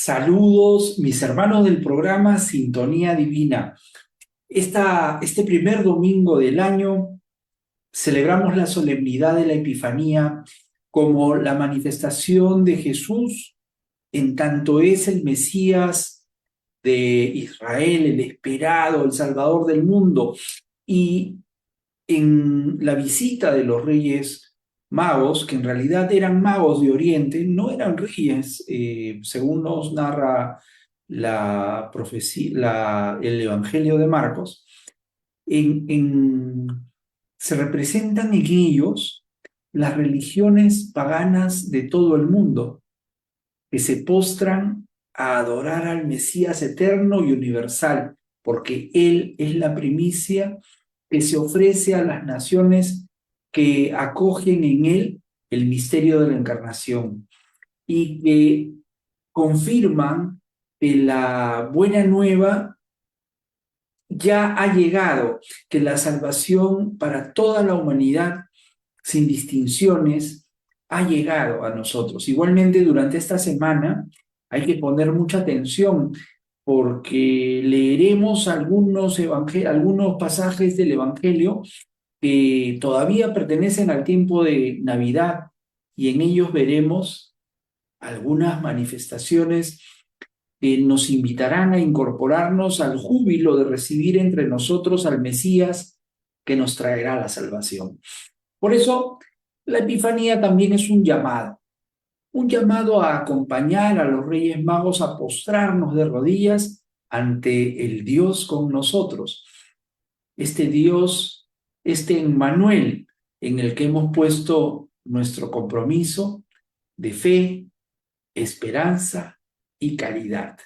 Saludos, mis hermanos del programa Sintonía Divina. Este primer domingo del año celebramos la solemnidad de la Epifanía como la manifestación de Jesús en tanto es el Mesías de Israel, el esperado, el Salvador del mundo. Y en la visita de los Reyes Magos, que en realidad eran magos de Oriente, no eran reyes, según nos narra la profecía, el Evangelio de Marcos, en, en- se representan en ellos las religiones paganas de todo el mundo, que se postran a adorar al Mesías eterno y universal, porque Él es la primicia que se ofrece a las naciones que acogen en Él el misterio de la encarnación y que confirman que la buena nueva ya ha llegado, que la salvación para toda la humanidad, sin distinciones, ha llegado a nosotros. Igualmente, durante esta semana hay que poner mucha atención porque leeremos algunos pasajes del Evangelio que todavía pertenecen al tiempo de Navidad y en ellos veremos algunas manifestaciones que nos invitarán a incorporarnos al júbilo de recibir entre nosotros al Mesías que nos traerá la salvación. Por eso, la Epifanía también es un llamado a acompañar a los Reyes Magos a postrarnos de rodillas ante el Dios con nosotros, este Dios, este Emmanuel en el que hemos puesto nuestro compromiso de fe, esperanza y caridad.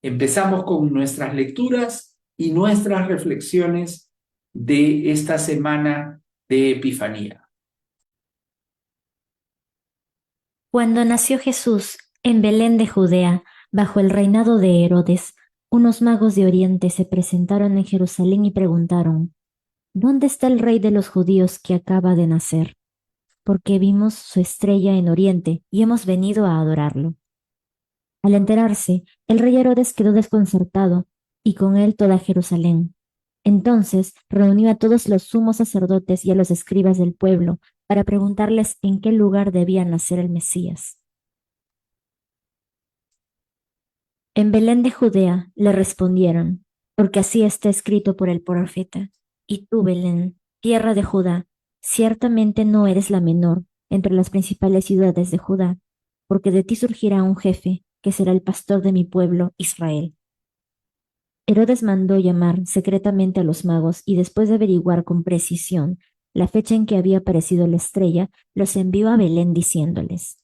Empezamos con nuestras lecturas y nuestras reflexiones de esta semana de Epifanía. Cuando nació Jesús en Belén de Judea, bajo el reinado de Herodes, unos magos de Oriente se presentaron en Jerusalén y preguntaron, ¿dónde está el rey de los judíos que acaba de nacer? Porque vimos su estrella en Oriente y hemos venido a adorarlo. Al enterarse, el rey Herodes quedó desconcertado y con él toda Jerusalén. Entonces reunió a todos los sumos sacerdotes y a los escribas del pueblo para preguntarles en qué lugar debía nacer el Mesías. En Belén de Judea le respondieron, porque así está escrito por el profeta. Y tú, Belén, tierra de Judá, ciertamente no eres la menor entre las principales ciudades de Judá, porque de ti surgirá un jefe que será el pastor de mi pueblo Israel. Herodes mandó llamar secretamente a los magos y después de averiguar con precisión la fecha en que había aparecido la estrella, los envió a Belén diciéndoles,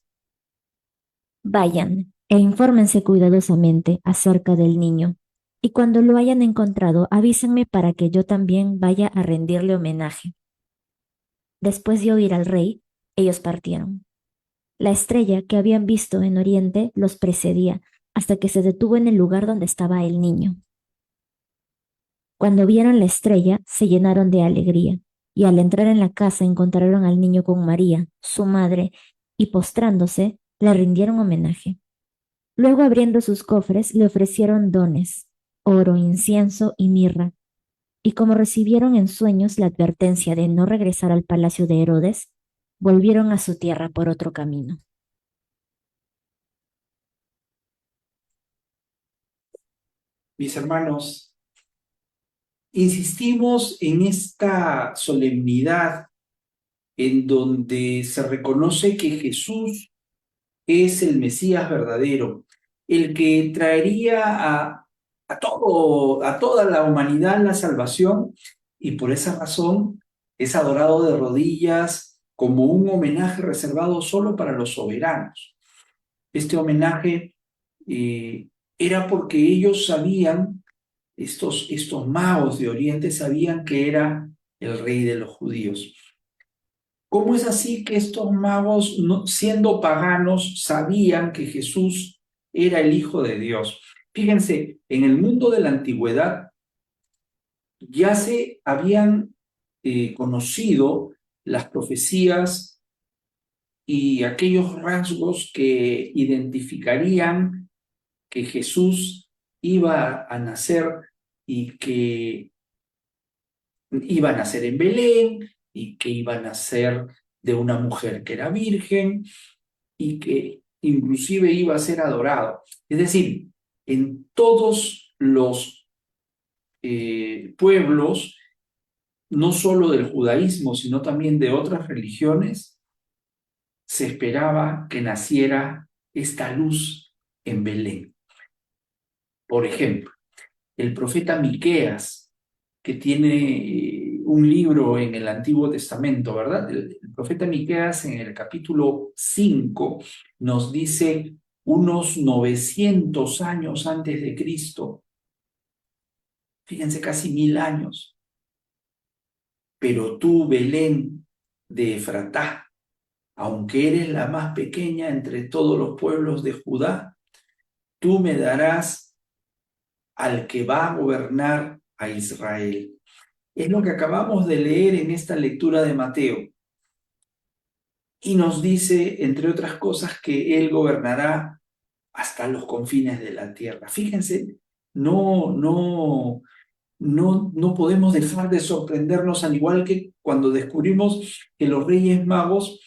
vayan e infórmense cuidadosamente acerca del niño, y cuando lo hayan encontrado, avísenme para que yo también vaya a rendirle homenaje. Después de oír al rey, ellos partieron. La estrella que habían visto en Oriente los precedía hasta que se detuvo en el lugar donde estaba el niño. Cuando vieron la estrella, se llenaron de alegría, y al entrar en la casa encontraron al niño con María, su madre, y postrándose, le rindieron homenaje. Luego, abriendo sus cofres, le ofrecieron dones, oro, incienso y mirra, y como recibieron en sueños la advertencia de no regresar al palacio de Herodes, volvieron a su tierra por otro camino. Mis hermanos, insistimos en esta solemnidad en donde se reconoce que Jesús es el Mesías verdadero, el que traería a toda la humanidad la salvación y por esa razón es adorado de rodillas como un homenaje reservado solo para los soberanos. Este homenaje eh, era porque ellos sabían, estos magos de Oriente sabían que era el rey de los judíos. ¿Cómo es así que estos magos, siendo paganos, sabían que Jesús era el Hijo de Dios? Fíjense, en el mundo de la antigüedad ya se habían conocido las profecías y aquellos rasgos que identificarían que Jesús iba a nacer y que iba a nacer en Belén y que iba a nacer de una mujer que era virgen y que inclusive iba a ser adorado. Es decir, en todos los pueblos, no solo del judaísmo, sino también de otras religiones, se esperaba que naciera esta luz en Belén. Por ejemplo, el profeta Miqueas, que tiene un libro en el Antiguo Testamento, ¿verdad? El profeta Miqueas en el capítulo 5 nos dice unos 900 años antes de Cristo, fíjense, casi 1000 años, pero tú, Belén de Efratá, aunque eres la más pequeña entre todos los pueblos de Judá, tú me darás al que va a gobernar a Israel. Es lo que acabamos de leer en esta lectura de Mateo. Y nos dice, entre otras cosas, que Él gobernará hasta los confines de la tierra. Fíjense, no podemos dejar de sorprendernos, al igual que cuando descubrimos que los Reyes Magos,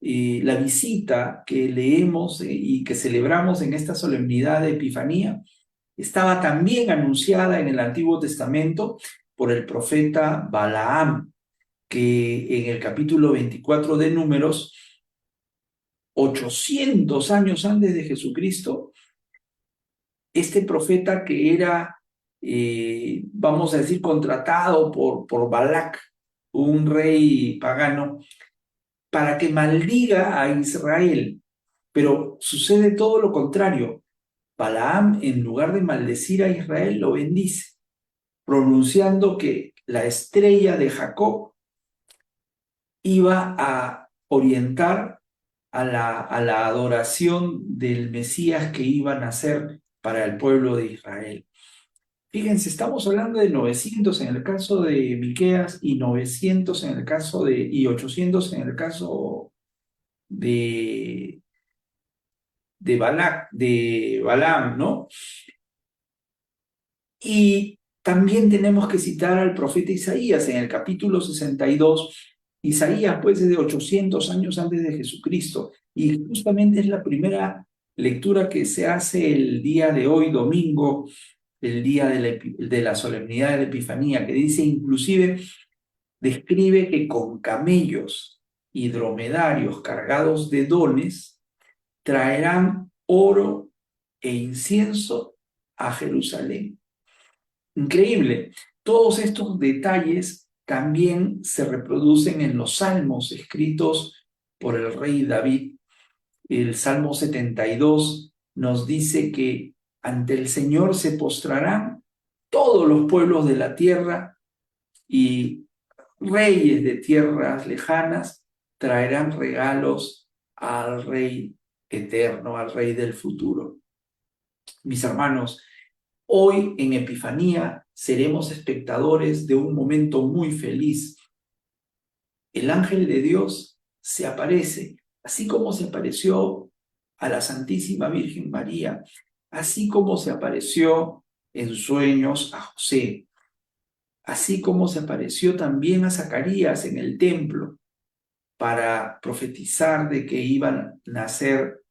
la visita que leemos y que celebramos en esta solemnidad de Epifanía, estaba también anunciada en el Antiguo Testamento por el profeta Balaam, que en el capítulo 24 de Números, 800 años antes de Jesucristo, este profeta que era, vamos a decir, contratado por Balac, un rey pagano, para que maldiga a Israel. Pero sucede todo lo contrario. Balaam, en lugar de maldecir a Israel, lo bendice, pronunciando que la estrella de Jacob iba a orientar a la adoración del Mesías que iba a nacer para el pueblo de Israel. Fíjense, estamos hablando de 900 en el caso de Miqueas y 900 en el caso y 800 en el caso de, de Balaam, ¿no? Y también tenemos que citar al profeta Isaías en el capítulo 62. Isaías, pues, es de 800 años antes de Jesucristo. Y justamente es la primera lectura que se hace el día de hoy, domingo, el día de la solemnidad de la Epifanía, que dice, inclusive, describe que con camellos y dromedarios cargados de dones traerán oro e incienso a Jerusalén. Increíble. Todos estos detalles también se reproducen en los salmos escritos por el rey David. El Salmo 72 nos dice que ante el Señor se postrarán todos los pueblos de la tierra y reyes de tierras lejanas traerán regalos al Rey eterno, al Rey del futuro. Mis hermanos, hoy en Epifanía seremos espectadores de un momento muy feliz. El ángel de Dios se aparece, así como se apareció a la Santísima Virgen María, así como se apareció en sueños a José, así como se apareció también a Zacarías en el templo para profetizar de que iba a nacer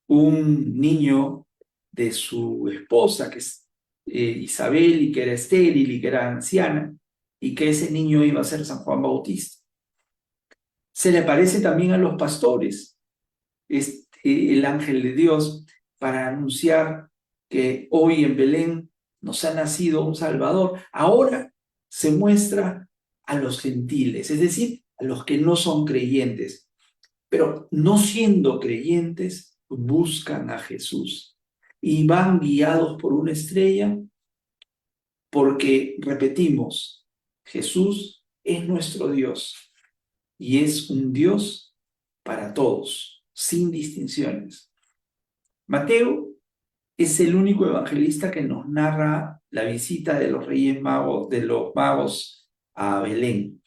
un niño de su esposa, que es Isabel, y que era estéril y que era anciana, y que ese niño iba a ser San Juan Bautista. Se le aparece también a los pastores, el ángel de Dios, para anunciar que hoy en Belén nos ha nacido un Salvador. Ahora se muestra a los gentiles, es decir, a los que no son creyentes, pero no siendo creyentes, buscan a Jesús y van guiados por una estrella porque, repetimos, Jesús es nuestro Dios y es un Dios para todos, sin distinciones. Mateo es el único evangelista que nos narra la visita de los Reyes Magos, de los magos a Belén.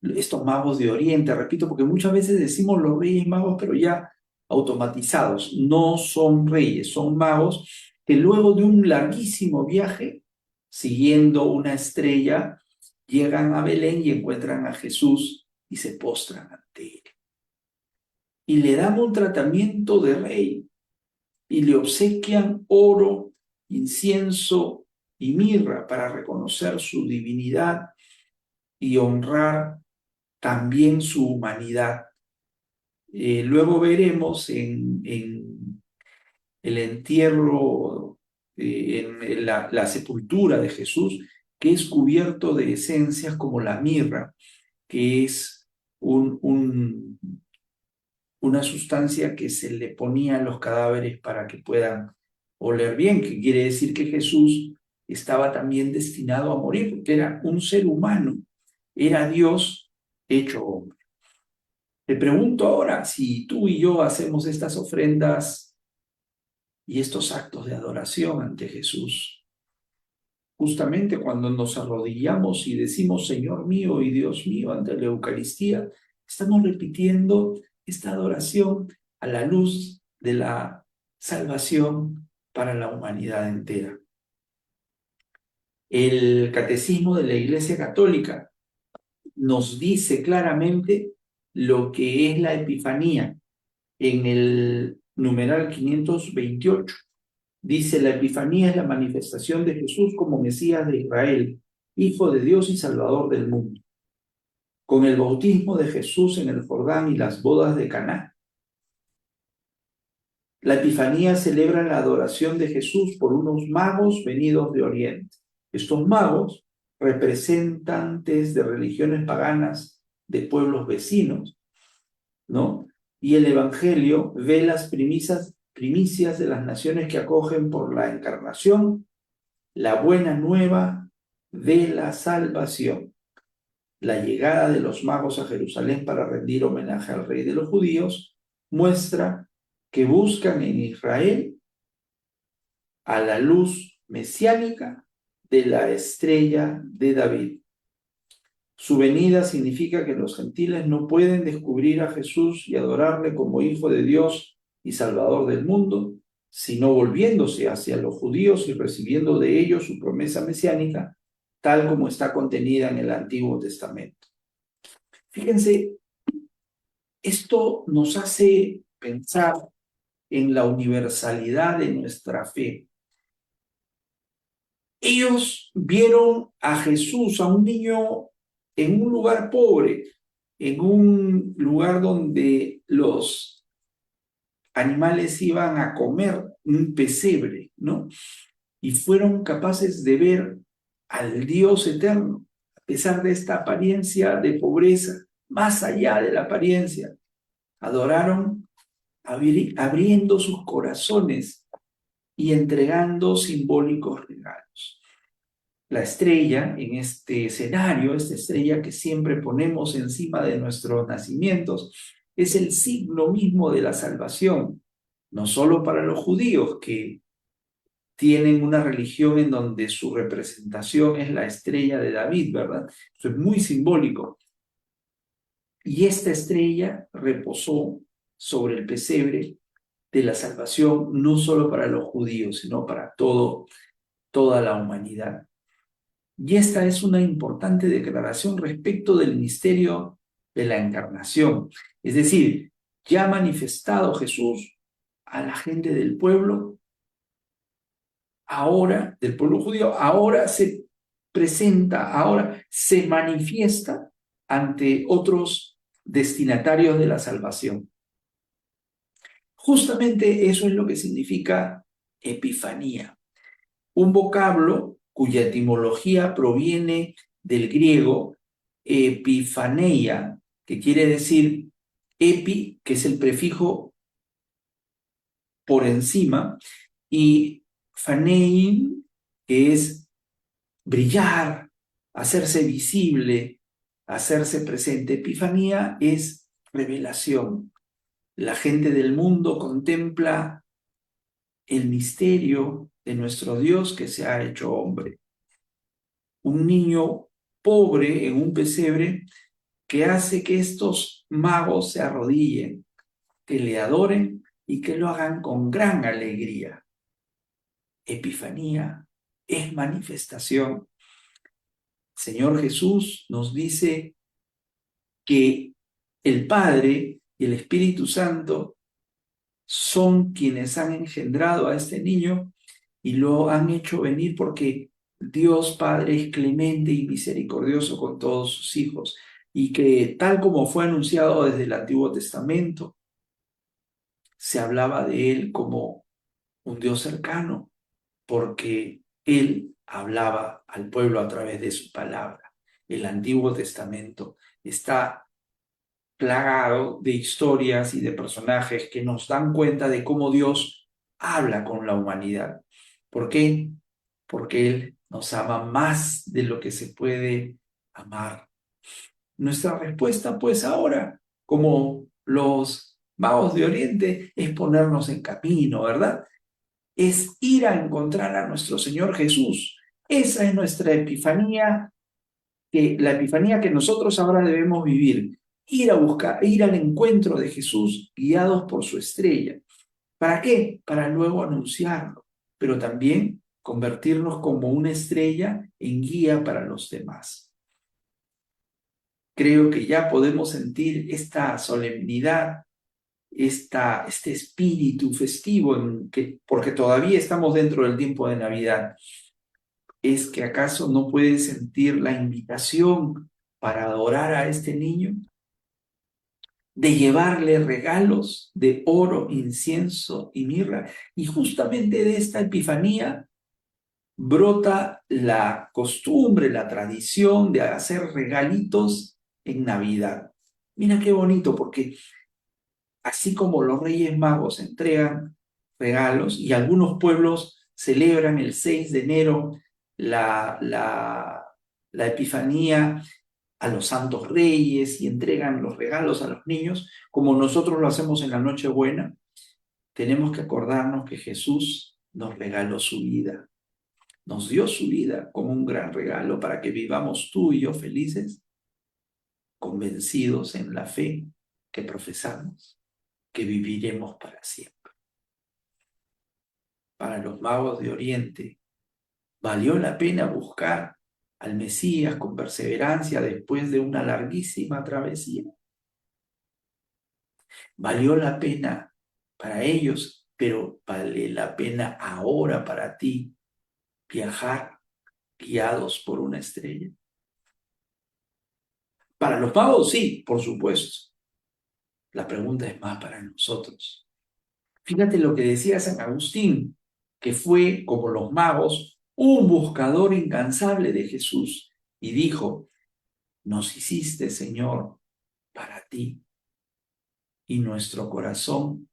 Estos magos de Oriente, repito, porque muchas veces decimos los Reyes Magos, pero ya automatizados. No son reyes, son magos que luego de un larguísimo viaje, siguiendo una estrella, llegan a Belén y encuentran a Jesús y se postran ante él. Y le dan un tratamiento de rey y le obsequian oro, incienso y mirra para reconocer su divinidad y honrar también su humanidad. Luego veremos en el entierro, en la sepultura de Jesús, que es cubierto de esencias como la mirra, que es una sustancia que se le ponía a los cadáveres para que puedan oler bien, que quiere decir que Jesús estaba también destinado a morir, porque era un ser humano, era Dios hecho hombre. Te pregunto ahora, si tú y yo hacemos estas ofrendas y estos actos de adoración ante Jesús, justamente cuando nos arrodillamos y decimos Señor mío y Dios mío ante la Eucaristía, estamos repitiendo esta adoración a la luz de la salvación para la humanidad entera. El Catecismo de la Iglesia Católica nos dice claramente lo que es la Epifanía en el numeral 528. Dice, la Epifanía es la manifestación de Jesús como Mesías de Israel, Hijo de Dios y Salvador del mundo. Con el bautismo de Jesús en el Jordán y las bodas de Caná, la Epifanía celebra la adoración de Jesús por unos magos venidos de Oriente. Estos magos, representantes de religiones paganas de pueblos vecinos, ¿no? Y el Evangelio ve las primicias de las naciones que acogen por la encarnación la buena nueva de la salvación. La llegada de los magos a Jerusalén para rendir homenaje al rey de los judíos muestra que buscan en Israel a la luz mesiánica de la estrella de David. Su venida significa que los gentiles no pueden descubrir a Jesús y adorarle como Hijo de Dios y Salvador del mundo, sino volviéndose hacia los judíos y recibiendo de ellos su promesa mesiánica, tal como está contenida en el Antiguo Testamento. Fíjense, esto nos hace pensar en la universalidad de nuestra fe. Ellos vieron a Jesús, a un niño en un lugar pobre, en un lugar donde los animales iban a comer, un pesebre, ¿no? Y fueron capaces de ver al Dios eterno, a pesar de esta apariencia de pobreza, más allá de la apariencia. Adoraron abriendo sus corazones y entregando simbólicos regalos. La estrella en este escenario, esta estrella que siempre ponemos encima de nuestros nacimientos, es el signo mismo de la salvación, no solo para los judíos que tienen una religión en donde su representación es la estrella de David, ¿verdad? Eso es muy simbólico. Y esta estrella reposó sobre el pesebre de la salvación, no solo para los judíos, sino para toda la humanidad. Y esta es una importante declaración respecto del misterio de la encarnación. Es decir, ya manifestado Jesús a la gente del pueblo, ahora, del pueblo judío, ahora se presenta, ahora se manifiesta ante otros destinatarios de la salvación. Justamente eso es lo que significa epifanía, un vocablo cuya etimología proviene del griego epifaneia, que quiere decir epi, que es el prefijo por encima, y fanein, que es brillar, hacerse visible, hacerse presente. Epifanía es revelación. La gente del mundo contempla el misterio de nuestro Dios que se ha hecho hombre. Un niño pobre en un pesebre que hace que estos magos se arrodillen, que le adoren y que lo hagan con gran alegría. Epifanía es manifestación. Señor Jesús nos dice que el Padre y el Espíritu Santo son quienes han engendrado a este niño y lo han hecho venir porque Dios Padre es clemente y misericordioso con todos sus hijos y que tal como fue anunciado desde el Antiguo Testamento, se hablaba de él como un Dios cercano porque él hablaba al pueblo a través de su palabra. El Antiguo Testamento está plagado de historias y de personajes que nos dan cuenta de cómo Dios habla con la humanidad. ¿Por qué? Porque Él nos ama más de lo que se puede amar. Nuestra respuesta, pues ahora, como los magos de Oriente, es ponernos en camino, ¿verdad? Es ir a encontrar a nuestro Señor Jesús. Esa es nuestra epifanía, la epifanía que nosotros ahora debemos vivir. Ir a buscar, ir al encuentro de Jesús guiados por su estrella. ¿Para qué? Para luego anunciarlo, pero también convertirnos como una estrella en guía para los demás. Creo que ya podemos sentir esta solemnidad, este espíritu festivo, porque todavía estamos dentro del tiempo de Navidad. ¿Es que acaso no puedes sentir la invitación para adorar a este niño? De llevarle regalos de oro, incienso y mirra. Y justamente de esta epifanía brota la costumbre, la tradición de hacer regalitos en Navidad. Mira qué bonito, porque así como los Reyes Magos entregan regalos y algunos pueblos celebran el 6 de enero la Epifanía a los santos reyes y entregan los regalos a los niños, como nosotros lo hacemos en la Nochebuena, tenemos que acordarnos que Jesús nos regaló su vida, nos dio su vida como un gran regalo para que vivamos tú y yo felices, convencidos en la fe que profesamos, que viviremos para siempre. Para los magos de Oriente, valió la pena buscar al Mesías con perseverancia después de una larguísima travesía. Valió la pena para ellos, pero vale la pena ahora para ti viajar guiados por una estrella. Para los magos, sí, por supuesto. La pregunta es más para nosotros. Fíjate lo que decía San Agustín, que fue, como los magos, un buscador incansable de Jesús, y dijo: nos hiciste, Señor, para ti, y nuestro corazón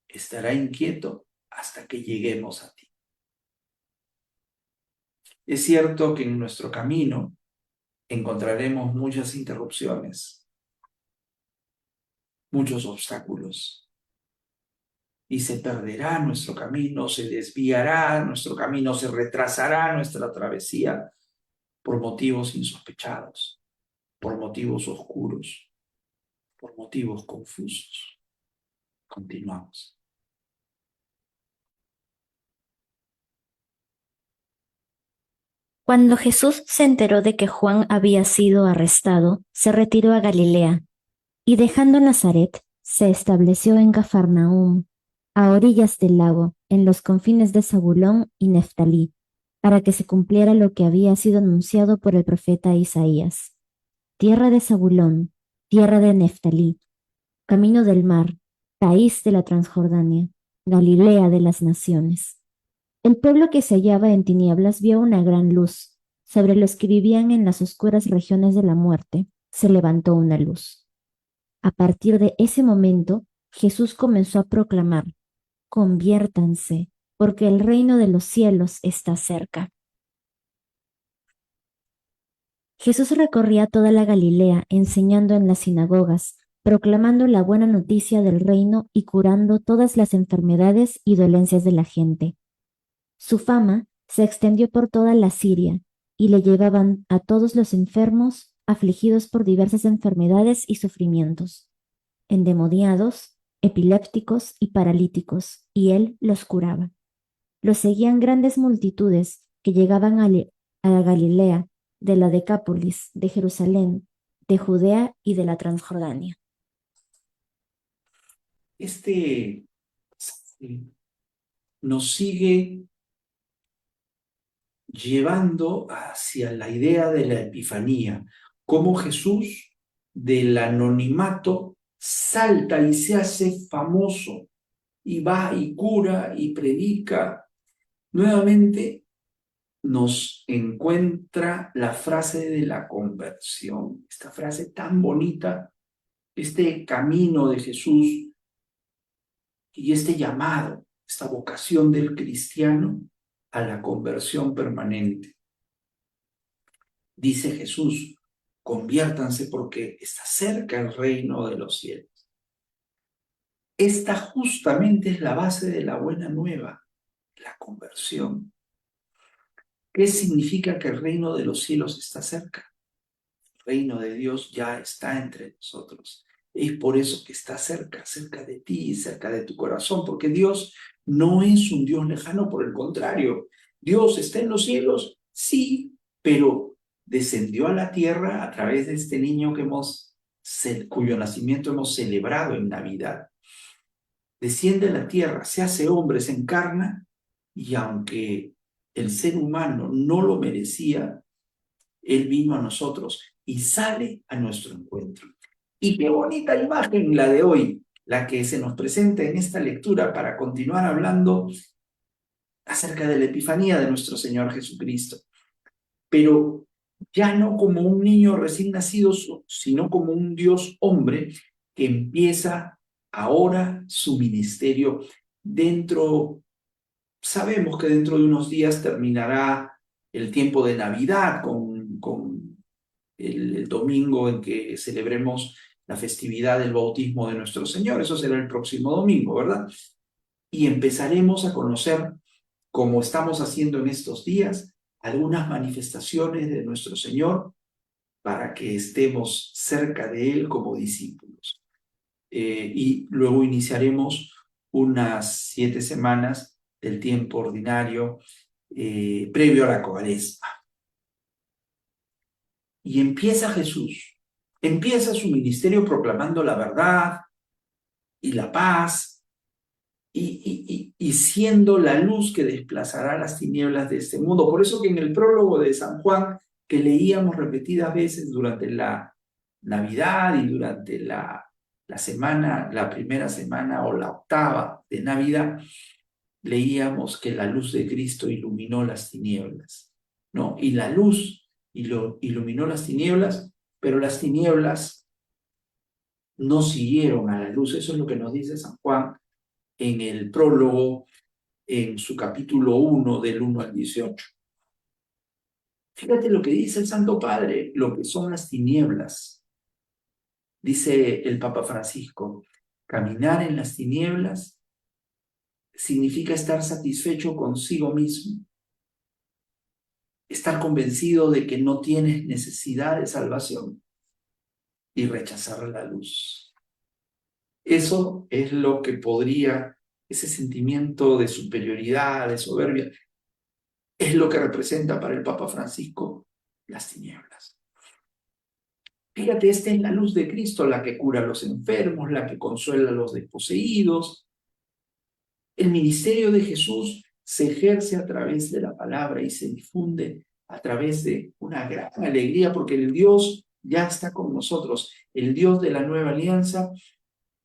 estará inquieto hasta que lleguemos a ti. Es cierto que en nuestro camino encontraremos muchas interrupciones, muchos obstáculos, y se perderá nuestro camino, se desviará nuestro camino, se retrasará nuestra travesía por motivos insospechados, por motivos oscuros, por motivos confusos. Continuamos. Cuando Jesús se enteró de que Juan había sido arrestado, se retiró a Galilea y dejando Nazaret, se estableció en Cafarnaúm, a orillas del lago, en los confines de Zabulón y Neftalí, para que se cumpliera lo que había sido anunciado por el profeta Isaías. Tierra de Zabulón, tierra de Neftalí, camino del mar, país de la Transjordania, Galilea de las naciones. El pueblo que se hallaba en tinieblas vio una gran luz. Sobre los que vivían en las oscuras regiones de la muerte, se levantó una luz. A partir de ese momento, Jesús comenzó a proclamar: conviértanse, porque el reino de los cielos está cerca. Jesús recorría toda la Galilea, enseñando en las sinagogas, proclamando la buena noticia del reino y curando todas las enfermedades y dolencias de la gente. Su fama se extendió por toda la Siria, y le llevaban a todos los enfermos, afligidos por diversas enfermedades y sufrimientos, endemoniados, epilépticos y paralíticos, y él los curaba. Lo seguían grandes multitudes que llegaban a Galilea, de la Decápolis, de Jerusalén, de Judea y de la Transjordania. Este nos sigue llevando hacia la idea de la Epifanía, cómo Jesús del anonimato salta y se hace famoso y va y cura y predica. Nuevamente nos encuentra la frase de la conversión, esta frase tan bonita, este camino de Jesús y este llamado, esta vocación del cristiano a la conversión permanente. Dice Jesús, conviértanse porque está cerca el reino de los cielos. Esta justamente es la base de la buena nueva, la conversión. ¿Qué significa que el reino de los cielos está cerca? El reino de Dios ya está entre nosotros. Es por eso que está cerca, cerca de ti, cerca de tu corazón, porque Dios no es un Dios lejano, por el contrario. Dios está en los cielos, sí, pero descendió a la tierra a través de este niño cuyo nacimiento hemos celebrado en Navidad. Desciende a la tierra, se hace hombre, se encarna, y aunque el ser humano no lo merecía, Él vino a nosotros y sale a nuestro encuentro. Y qué bonita imagen la de hoy, la que se nos presenta en esta lectura para continuar hablando acerca de la Epifanía de nuestro Señor Jesucristo. Pero ya no como un niño recién nacido, sino como un Dios hombre que empieza ahora su ministerio sabemos que dentro de unos días terminará el tiempo de Navidad con el domingo en que celebremos la festividad del bautismo de nuestro Señor. Eso será el próximo domingo, ¿verdad? Y empezaremos a conocer, como estamos haciendo en estos días, algunas manifestaciones de nuestro Señor para que estemos cerca de Él como discípulos. Y luego iniciaremos unas 7 semanas del tiempo ordinario previo a la Cuaresma. Y empieza Jesús, empieza su ministerio proclamando la verdad y la paz y siendo la luz que desplazará las tinieblas de este mundo. Por eso que en el prólogo de San Juan, que leíamos repetidas veces durante la Navidad y durante la semana, la primera semana o la octava de Navidad, leíamos que la luz de Cristo iluminó las tinieblas, ¿no? Y la luz iluminó las tinieblas, pero las tinieblas no siguieron a la luz. Eso es lo que nos dice San Juan en el prólogo, en su capítulo 1, del 1 al 18. Fíjate lo que dice el Santo Padre, lo que son las tinieblas. Dice el Papa Francisco, caminar en las tinieblas significa estar satisfecho consigo mismo, estar convencido de que no tienes necesidad de salvación y rechazar la luz. Eso es lo que ese sentimiento de superioridad, de soberbia, es lo que representa para el Papa Francisco las tinieblas. Fíjate, esta es la luz de Cristo, la que cura a los enfermos, la que consuela a los desposeídos. El ministerio de Jesús se ejerce a través de la palabra y se difunde a través de una gran alegría, porque el Dios ya está con nosotros, el Dios de la nueva alianza,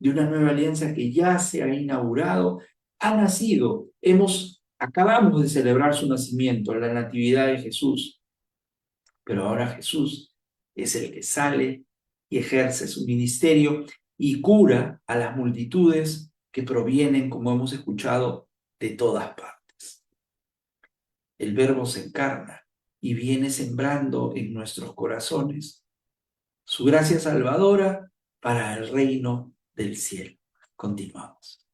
de una nueva alianza que ya se ha inaugurado, ha nacido. Acabamos de celebrar su nacimiento, la natividad de Jesús, pero ahora Jesús es el que sale y ejerce su ministerio y cura a las multitudes que provienen, como hemos escuchado, de todas partes. El Verbo se encarna y viene sembrando en nuestros corazones su gracia salvadora para el reino del cielo. Continuamos.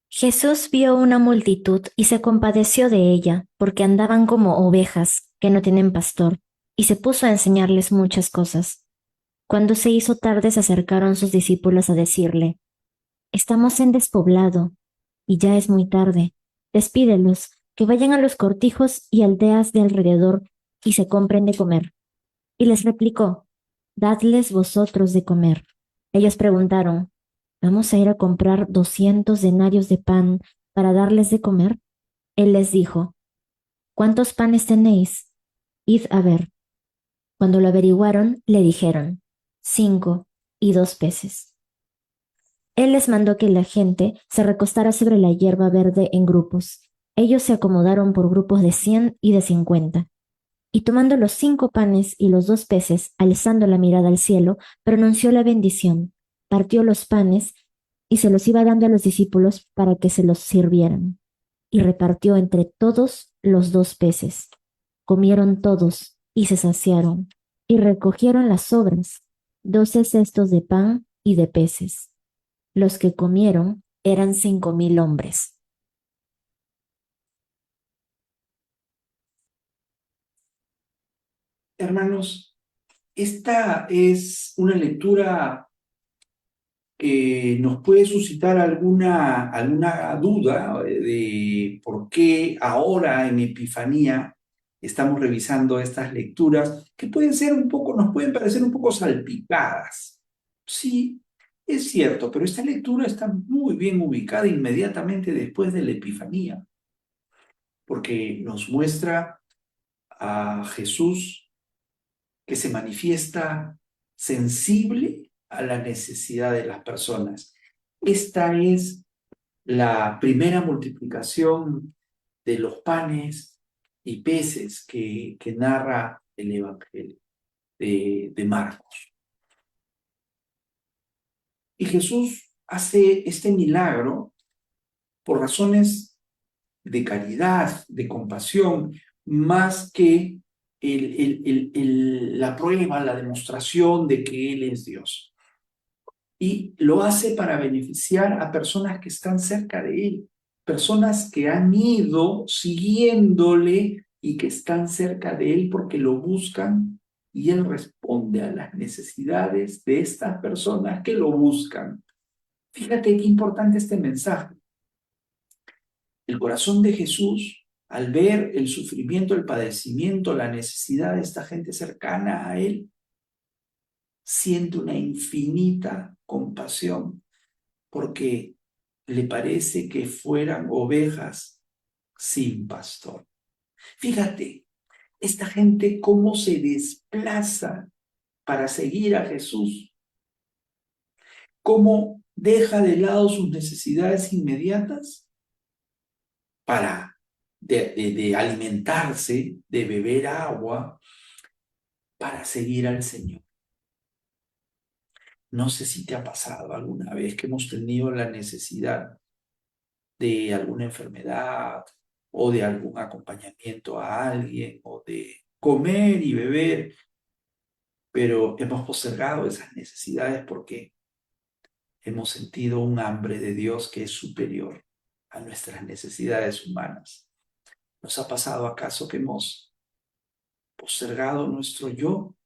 Jesús vio una multitud y se compadeció de ella, porque andaban como ovejas que no tienen pastor, y se puso a enseñarles muchas cosas. Cuando se hizo tarde se acercaron sus discípulos a decirle, «Estamos en despoblado, y ya es muy tarde. Despídelos, que vayan a los cortijos y aldeas de alrededor y se compren de comer. Y les replicó, dadles vosotros de comer. Ellos preguntaron, ¿vamos a ir a comprar 200 denarios de pan para darles de comer? Él les dijo, ¿cuántos panes tenéis? Id a ver. Cuando lo averiguaron, le dijeron, 5 y 2 peces. Él les mandó que la gente se recostara sobre la hierba verde en grupos. Ellos se acomodaron por grupos de 100 y de 50. Y tomando los 5 panes y los 2 peces, alzando la mirada al cielo, pronunció la bendición, partió los panes y se los iba dando a los discípulos para que se los sirvieran. Y repartió entre todos los 2 peces. Comieron todos y se saciaron, y recogieron las sobras, 12 cestos de pan y de peces. Los que comieron eran 5000 hombres. Hermanos, esta es una lectura que nos puede suscitar alguna duda de por qué ahora en Epifanía estamos revisando estas lecturas que pueden ser un poco, nos pueden parecer un poco salpicadas. Sí, es cierto, pero esta lectura está muy bien ubicada inmediatamente después de la Epifanía, porque nos muestra a Jesús que se manifiesta sensible a la necesidad de las personas. Esta es la primera multiplicación de los panes y peces que narra el Evangelio de Marcos. Y Jesús hace este milagro por razones de caridad, de compasión, más que la prueba, la demostración de que Él es Dios. Y lo hace para beneficiar a personas que están cerca de Él, personas que han ido siguiéndole y que están cerca de Él porque lo buscan y Él responde a las necesidades de estas personas que lo buscan. Fíjate qué importante este mensaje. El corazón de Jesús, al ver el sufrimiento, el padecimiento, la necesidad de esta gente cercana a Él, siente una infinita compasión porque le parece que fueran ovejas sin pastor. Fíjate, esta gente cómo se desplaza para seguir a Jesús, cómo deja de lado sus necesidades inmediatas para de alimentarse, de beber agua, para seguir al Señor. No sé si te ha pasado alguna vez que hemos tenido la necesidad de alguna enfermedad o de algún acompañamiento a alguien o de comer y beber, pero hemos postergado esas necesidades porque hemos sentido un hambre de Dios que es superior a nuestras necesidades humanas. ¿Nos ha pasado acaso que hemos postergado nuestro yo,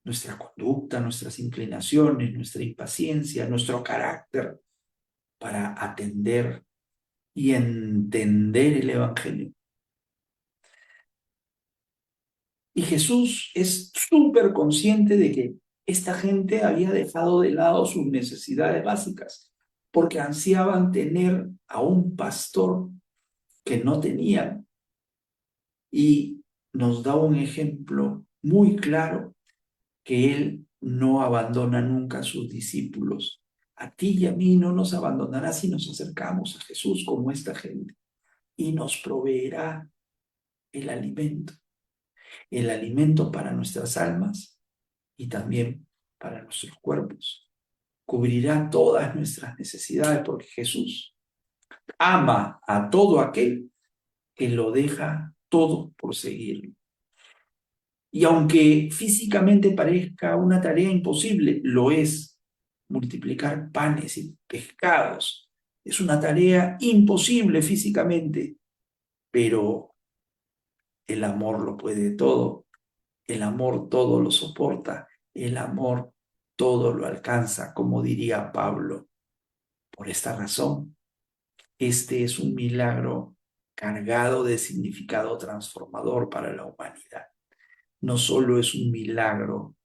nuestra conducta, nuestras inclinaciones, nuestra impaciencia, nuestro carácter para atender y entender el Evangelio? Y Jesús es súper consciente de que esta gente había dejado de lado sus necesidades básicas porque ansiaban tener a un pastor que no tenían. Y nos da un ejemplo muy claro que Él no abandona nunca a sus discípulos. A ti y a mí no nos abandonará si nos acercamos a Jesús como esta gente y nos proveerá el alimento, el alimento para nuestras almas y también para nuestros cuerpos. Cubrirá todas nuestras necesidades porque Jesús ama a todo aquel que lo deja todo por seguirlo. Y aunque físicamente parezca una tarea imposible, lo es. Multiplicar panes y pescados es una tarea imposible físicamente, pero el amor lo puede todo. El amor todo lo soporta. El amor todo lo alcanza, como diría Pablo. Por esta razón, Este es un milagro cargado de significado transformador para la humanidad. No solo es un milagro,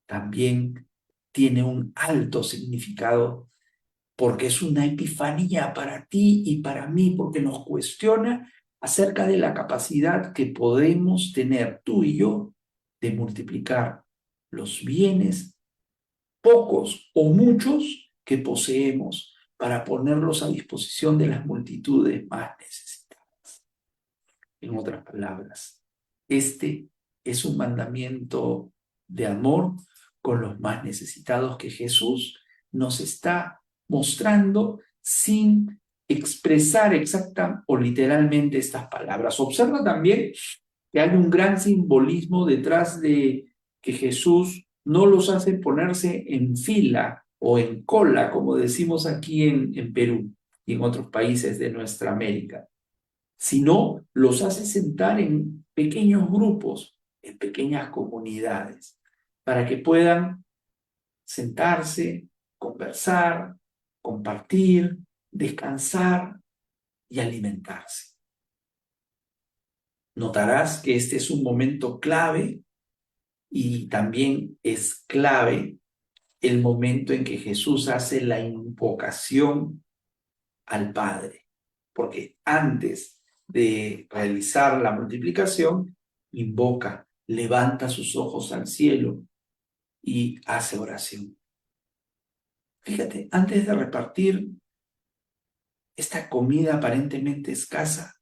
también tiene un alto significado porque es una epifanía para ti y para mí, porque nos cuestiona acerca de la capacidad que podemos tener tú y yo de multiplicar los bienes, pocos o muchos, que poseemos para ponerlos a disposición de las multitudes más necesitadas. En otras palabras, este es un mandamiento de amor con los más necesitados que Jesús nos está mostrando sin expresar exacta o literalmente estas palabras. Observa también que hay un gran simbolismo detrás de que Jesús no los hace ponerse en fila o en cola, como decimos aquí en Perú y en otros países de nuestra América, sino los hace sentar en pequeños grupos, en pequeñas comunidades, para que puedan sentarse, conversar, compartir, descansar y alimentarse. Notarás que este es un momento clave y también es clave el momento en que Jesús hace la invocación al Padre, porque antes de realizar la multiplicación, invoca, levanta sus ojos al cielo y hace oración. Fíjate, antes de repartir esta comida aparentemente escasa,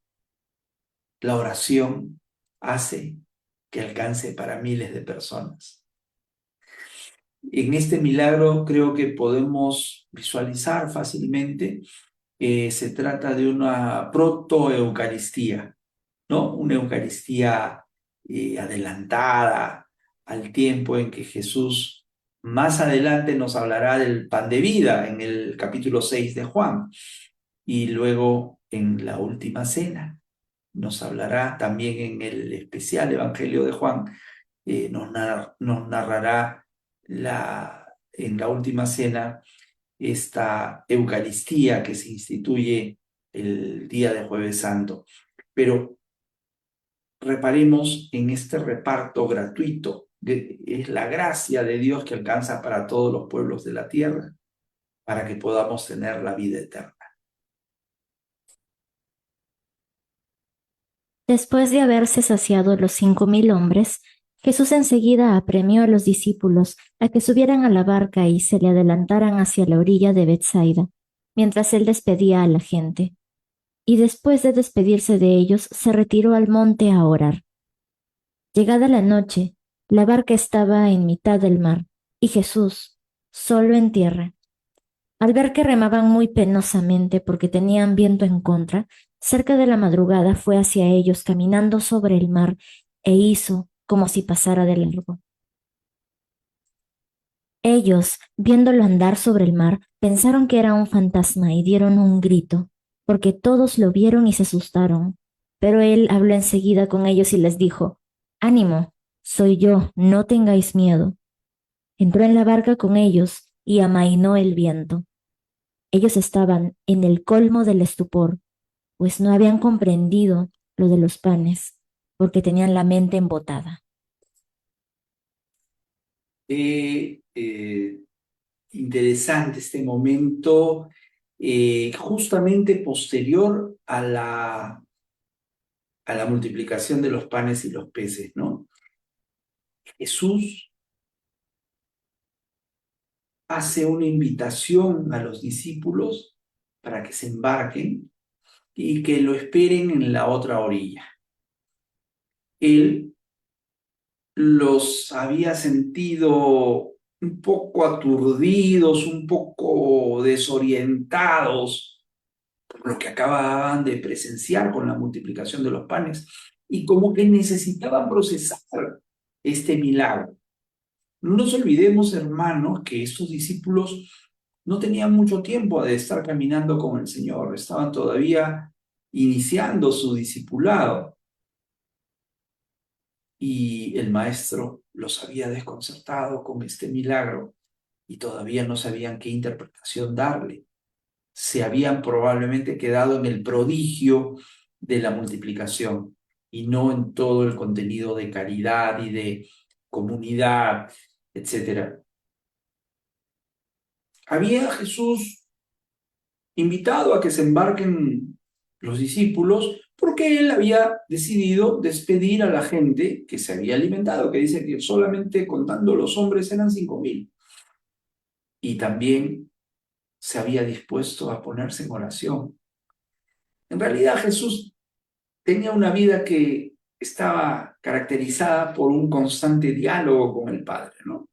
la oración hace que alcance para miles de personas. En este milagro creo que podemos visualizar fácilmente que se trata de una protoeucaristía, ¿no? Una Eucaristía adelantada al tiempo en que Jesús más adelante nos hablará del pan de vida en el capítulo 6 de Juan y luego en la última cena nos hablará también en el especial Evangelio de Juan, nos narrará en la última cena esta Eucaristía que se instituye el día de Jueves Santo. Pero reparemos en este reparto gratuito. Es la gracia de Dios que alcanza para todos los pueblos de la tierra, para que podamos tener la vida eterna. Después de haberse saciado los 5000 hombres, Jesús enseguida apremió a los discípulos a que subieran a la barca y se le adelantaran hacia la orilla de Bethsaida, mientras él despedía a la gente. Y después de despedirse de ellos, se retiró al monte a orar. Llegada la noche, la barca estaba en mitad del mar, y Jesús, solo en tierra. Al ver que remaban muy penosamente porque tenían viento en contra, cerca de la madrugada fue hacia ellos caminando sobre el mar e hizo como si pasara de largo. Ellos, viéndolo andar sobre el mar, pensaron que era un fantasma y dieron un grito, porque todos lo vieron y se asustaron. Pero él habló enseguida con ellos y les dijo, «Ánimo, soy yo, no tengáis miedo». Entró en la barca con ellos y amainó el viento. Ellos estaban en el colmo del estupor, pues no habían comprendido lo de los panes, porque tenían la mente embotada. Interesante este momento, justamente posterior a la multiplicación de los panes y los peces, ¿no? Jesús hace una invitación a los discípulos para que se embarquen y que lo esperen en la otra orilla. Él los había sentido un poco aturdidos, un poco desorientados por lo que acababan de presenciar con la multiplicación de los panes y como que necesitaban procesar este milagro. No nos olvidemos, hermanos, que estos discípulos no tenían mucho tiempo de estar caminando con el Señor, estaban todavía iniciando su discipulado y el Maestro los había desconcertado con este milagro y todavía no sabían qué interpretación darle. se habían probablemente quedado en el prodigio de la multiplicación y no en todo el contenido de caridad y de comunidad, etc. Había Jesús invitado a que se embarquen los discípulos porque él había decidido despedir a la gente que se había alimentado, que dice que solamente contando los hombres eran 5.000. Y también se había dispuesto a ponerse en oración. En realidad Jesús tenía una vida que estaba caracterizada por un constante diálogo con el Padre, ¿no?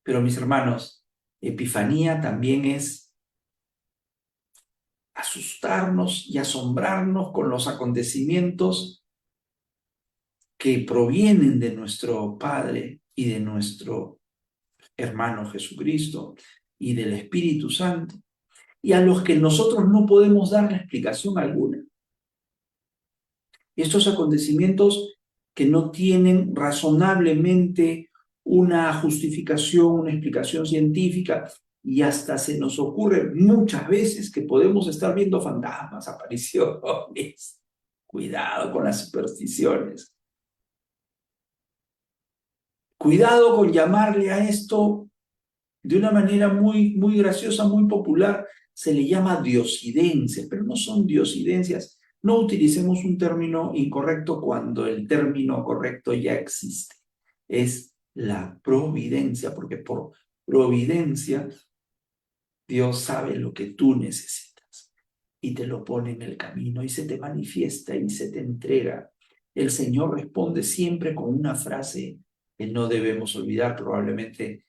Pero mis hermanos, Epifanía también es asustarnos y asombrarnos con los acontecimientos que provienen de nuestro Padre y de nuestro hermano Jesucristo y del Espíritu Santo, y a los que nosotros no podemos dar la explicación alguna. Estos acontecimientos que no tienen razonablemente una justificación, una explicación científica, y hasta se nos ocurre muchas veces que podemos estar viendo fantasmas, apariciones. Cuidado con las supersticiones. Cuidado con llamarle a esto de una manera muy, muy graciosa, muy popular. Se le llama diosidencia, pero no son diosidencias. No utilicemos un término incorrecto cuando el término correcto ya existe. Es la providencia, porque por providencia Dios sabe lo que tú necesitas y te lo pone en el camino y se te manifiesta y se te entrega. El Señor responde siempre con una frase que no debemos olvidar. Probablemente,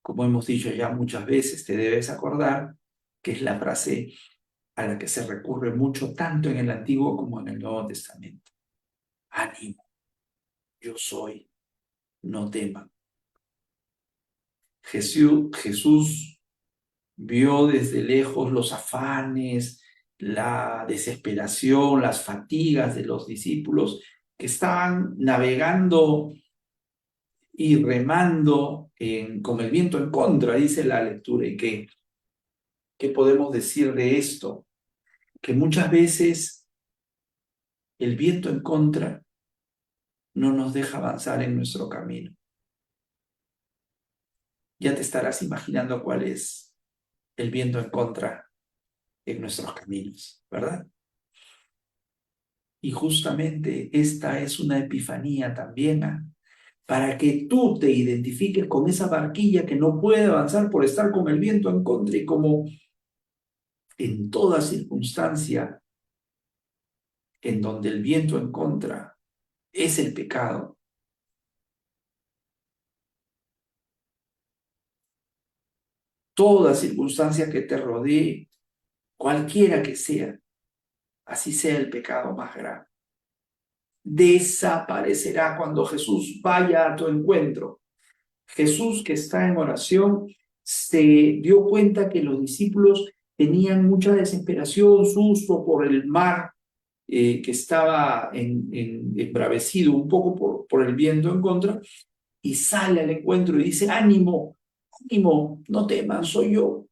como hemos dicho ya muchas veces, te debes acordar que es la frase a la que se recurre mucho tanto en el Antiguo como en el Nuevo Testamento. Ánimo, yo soy, no teman. Jesús vio desde lejos los afanes, la desesperación, las fatigas de los discípulos que estaban navegando y remando con el viento en contra, dice la lectura. ¿Y qué podemos decir de esto? Que muchas veces el viento en contra no nos deja avanzar en nuestro camino. Ya te estarás imaginando cuál es el viento en contra en nuestros caminos, ¿verdad? Y justamente esta es una epifanía también, para que tú te identifiques con esa barquilla que no puede avanzar por estar con el viento en contra, y como en toda circunstancia en donde el viento en contra es el pecado, toda circunstancia que te rodee, cualquiera que sea, así sea el pecado más grave, desaparecerá cuando Jesús vaya a tu encuentro. Jesús, que está en oración, se dio cuenta que los discípulos tenían mucha desesperación, susto por el mar que estaba embravecido un poco por el viento en contra, y sale al encuentro y dice: ánimo, ánimo, no teman, soy yo.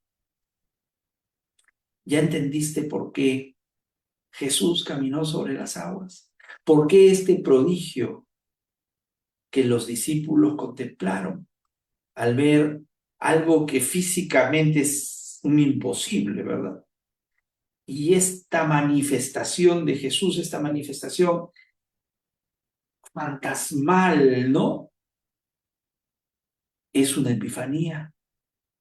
¿Ya entendiste por qué Jesús caminó sobre las aguas? ¿Por qué este prodigio que los discípulos contemplaron al ver algo que físicamente es un imposible, ¿verdad? Y esta manifestación de Jesús, esta manifestación fantasmal, ¿no? Es una epifanía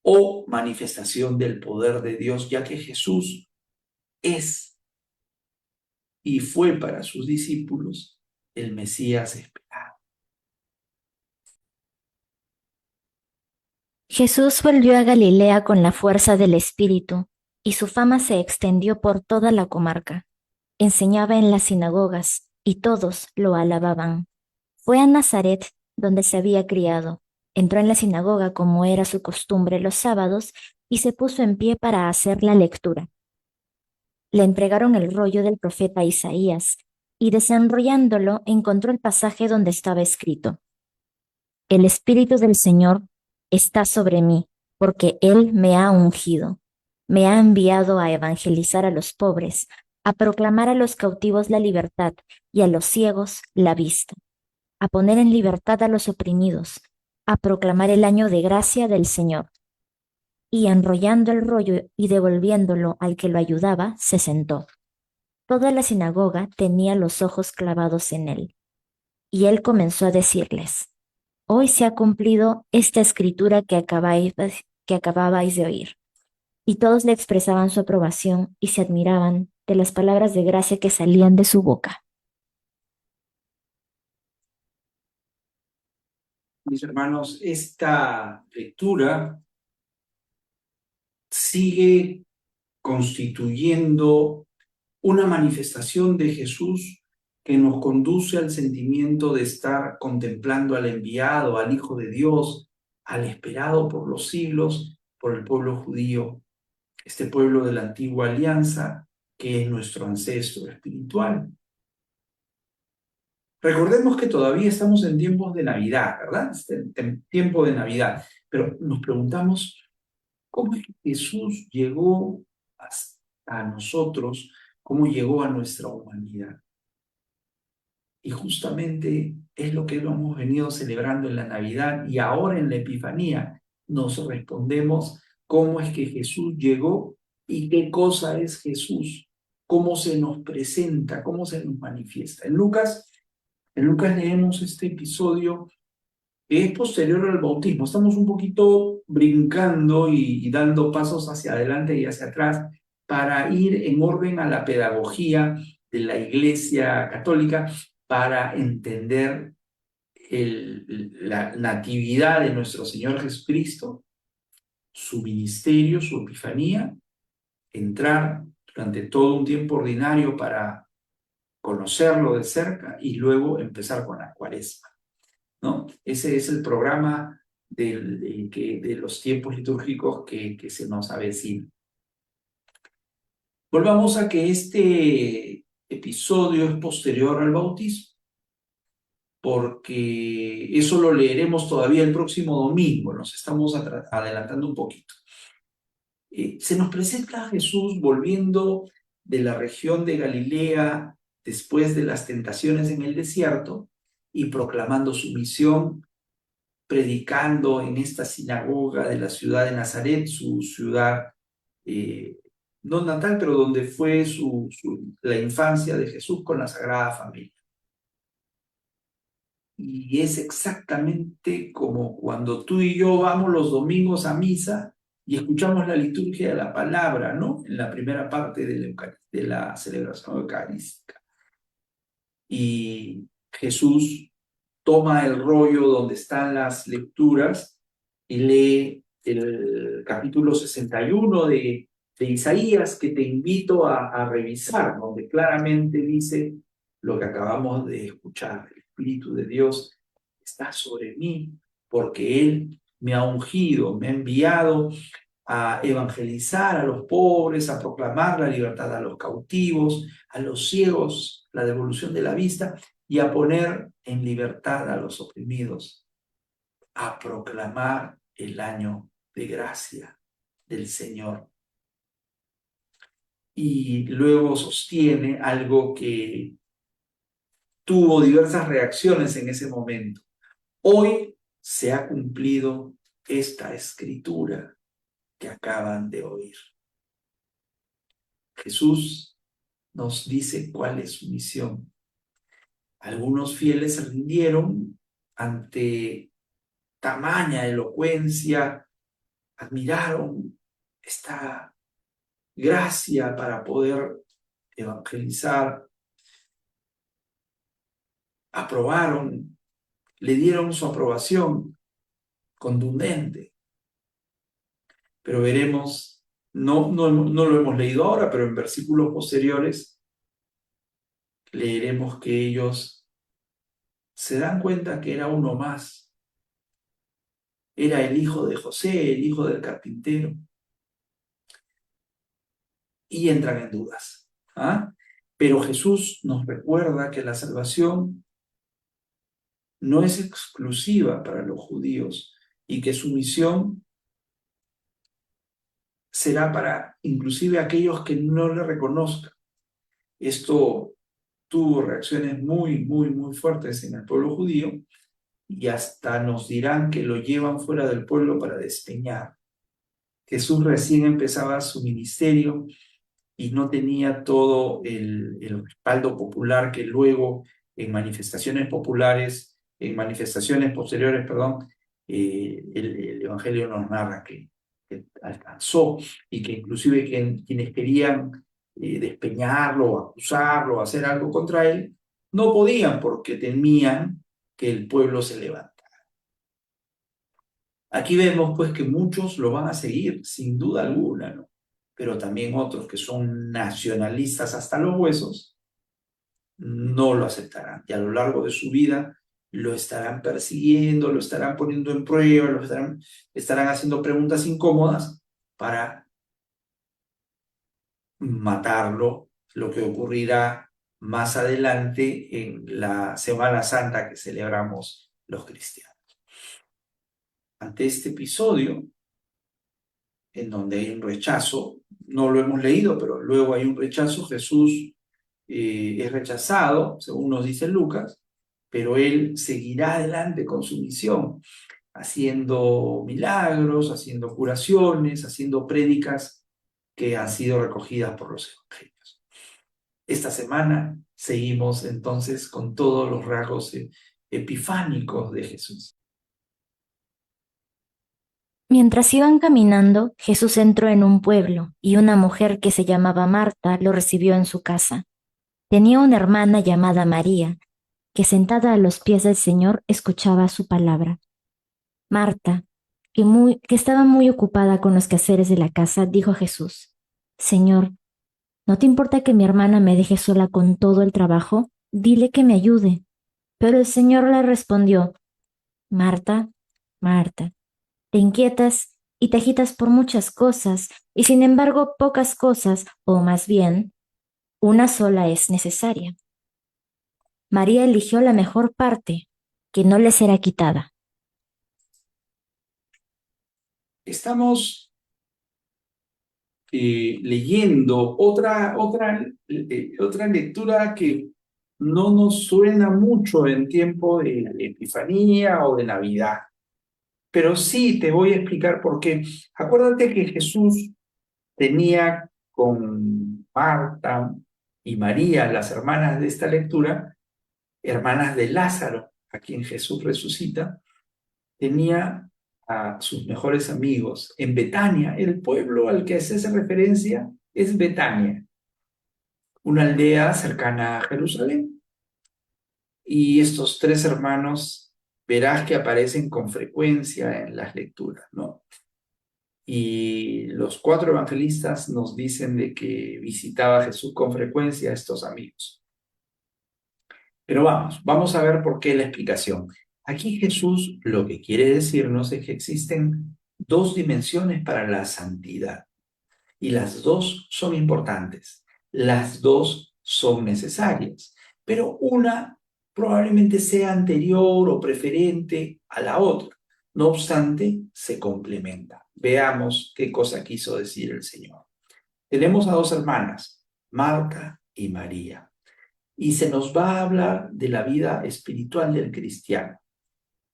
o manifestación del poder de Dios, ya que Jesús es y fue para sus discípulos el Mesías esperado. Jesús volvió a Galilea con la fuerza del Espíritu, y su fama se extendió por toda la comarca. Enseñaba en las sinagogas, y todos lo alababan. Fue a Nazaret, donde se había criado. Entró en la sinagoga como era su costumbre los sábados, y se puso en pie para hacer la lectura. Le entregaron el rollo del profeta Isaías, y desenrollándolo encontró el pasaje donde estaba escrito: El Espíritu del Señor está sobre mí, porque Él me ha ungido Me ha enviado a evangelizar a los pobres, a proclamar a los cautivos la libertad y a los ciegos la vista, a poner en libertad a los oprimidos, a proclamar el año de gracia del Señor. Y enrollando el rollo y devolviéndolo al que lo ayudaba, se sentó. Toda la sinagoga tenía los ojos clavados en él. Y él comenzó a decirles: Hoy se ha cumplido esta escritura que acababais de oír. Y todos le expresaban su aprobación y se admiraban de las palabras de gracia que salían de su boca. Mis hermanos, esta lectura sigue constituyendo una manifestación de Jesús que nos conduce al sentimiento de estar contemplando al enviado, al Hijo de Dios, al esperado por los siglos, por el pueblo judío, este pueblo de la antigua alianza, que es nuestro ancestro espiritual. Recordemos que todavía estamos en tiempos de Navidad, ¿verdad? En tiempo de Navidad, pero nos preguntamos, ¿cómo es que Jesús llegó hasta nosotros? ¿Cómo llegó a nuestra humanidad? Y justamente es lo que hemos venido celebrando en la Navidad y ahora en la Epifanía. Nos respondemos cómo es que Jesús llegó y qué cosa es Jesús, cómo se nos presenta, cómo se nos manifiesta. En Lucas leemos este episodio que es posterior al bautismo. Estamos un poquito brincando y dando pasos hacia adelante y hacia atrás para ir en orden a la pedagogía de la Iglesia Católica, para entender la natividad de nuestro Señor Jesucristo, su ministerio, su epifanía, entrar durante todo un tiempo ordinario para conocerlo de cerca y luego empezar con la Cuaresma, ¿no? Ese es el programa de los tiempos litúrgicos que se nos avecina. Volvamos a que este episodio es posterior al bautismo, porque eso lo leeremos todavía el próximo domingo, nos estamos adelantando un poquito. Se nos presenta a Jesús volviendo de la región de Galilea después de las tentaciones en el desierto y proclamando su misión, predicando en esta sinagoga de la ciudad de Nazaret, su ciudad no natal, pero donde fue la infancia de Jesús con la Sagrada Familia. Y es exactamente como cuando tú y yo vamos los domingos a misa y escuchamos la liturgia de la palabra, ¿no? En la primera parte de la celebración eucarística. Y Jesús toma el rollo donde están las lecturas y lee el capítulo 61 de Isaías, que te invito a revisar, donde claramente dice lo que acabamos de escuchar: el Espíritu de Dios está sobre mí porque Él me ha ungido, me ha enviado a evangelizar a los pobres, a proclamar la libertad a los cautivos, a los ciegos la devolución de la vista y a poner en libertad a los oprimidos, a proclamar el año de gracia del Señor. Y luego sostiene algo que tuvo diversas reacciones en ese momento. Hoy se ha cumplido esta escritura que acaban de oír. Jesús nos dice cuál es su misión. Algunos fieles se rindieron ante tamaña elocuencia, admiraron esta gracia para poder evangelizar, aprobaron, le dieron su aprobación contundente. Pero veremos, no lo hemos leído ahora, pero en versículos posteriores leeremos que ellos se dan cuenta que era uno más. Era el hijo de José, el hijo del carpintero. Y entran en dudas. ¿Ah? Pero Jesús nos recuerda que la salvación no es exclusiva para los judíos y que su misión será para inclusive aquellos que no le reconozcan. Esto tuvo reacciones muy fuertes en el pueblo judío y hasta nos dirán que lo llevan fuera del pueblo para despeñar. Jesús recién empezaba su ministerio y no tenía todo el respaldo popular que luego en manifestaciones posteriores, perdón, el Evangelio nos narra que alcanzó y que inclusive quienes querían despeñarlo, acusarlo, hacer algo contra él, no podían porque temían que el pueblo se levantara. Aquí vemos pues que muchos lo van a seguir, sin duda alguna, ¿no? Pero también otros que son nacionalistas hasta los huesos no lo aceptarán y a lo largo de su vida lo estarán persiguiendo, lo estarán poniendo en prueba, estarán haciendo preguntas incómodas para matarlo, lo que ocurrirá más adelante en la Semana Santa que celebramos los cristianos. Ante este episodio, en donde hay un rechazo, no lo hemos leído, pero luego hay un rechazo, Jesús es rechazado, según nos dice Lucas, pero él seguirá adelante con su misión, haciendo milagros, haciendo curaciones, haciendo prédicas que han sido recogidas por los evangelios. Esta semana seguimos entonces con todos los rasgos epifánicos de Jesús. Mientras iban caminando, Jesús entró en un pueblo y una mujer que se llamaba Marta lo recibió en su casa. Tenía una hermana llamada María, que sentada a los pies del Señor escuchaba su palabra. Marta, que estaba muy ocupada con los quehaceres de la casa, dijo a Jesús: Señor, ¿no te importa que mi hermana me deje sola con todo el trabajo? Dile que me ayude. Pero el Señor le respondió: Marta, Marta, te inquietas y te agitas por muchas cosas, y sin embargo pocas cosas, o más bien, una sola es necesaria. María eligió la mejor parte, que no le será quitada. Estamos leyendo otra lectura que no nos suena mucho en tiempo de Epifanía o de Navidad. Pero sí te voy a explicar por qué. Acuérdate que Jesús tenía con Marta y María, las hermanas de esta lectura, hermanas de Lázaro, a quien Jesús resucita, tenía a sus mejores amigos en Betania. El pueblo al que se hace referencia es Betania, una aldea cercana a Jerusalén. Y estos tres hermanos verás que aparecen con frecuencia en las lecturas, ¿no? Y los cuatro evangelistas nos dicen de que visitaba a Jesús con frecuencia a estos amigos. Pero vamos a ver por qué la explicación. Aquí Jesús lo que quiere decirnos es que existen dos dimensiones para la santidad y las dos son importantes, las dos son necesarias, pero una probablemente sea anterior o preferente a la otra. No obstante, se complementa. Veamos qué cosa quiso decir el Señor. Tenemos a dos hermanas, Marta y María, y se nos va a hablar de la vida espiritual del cristiano.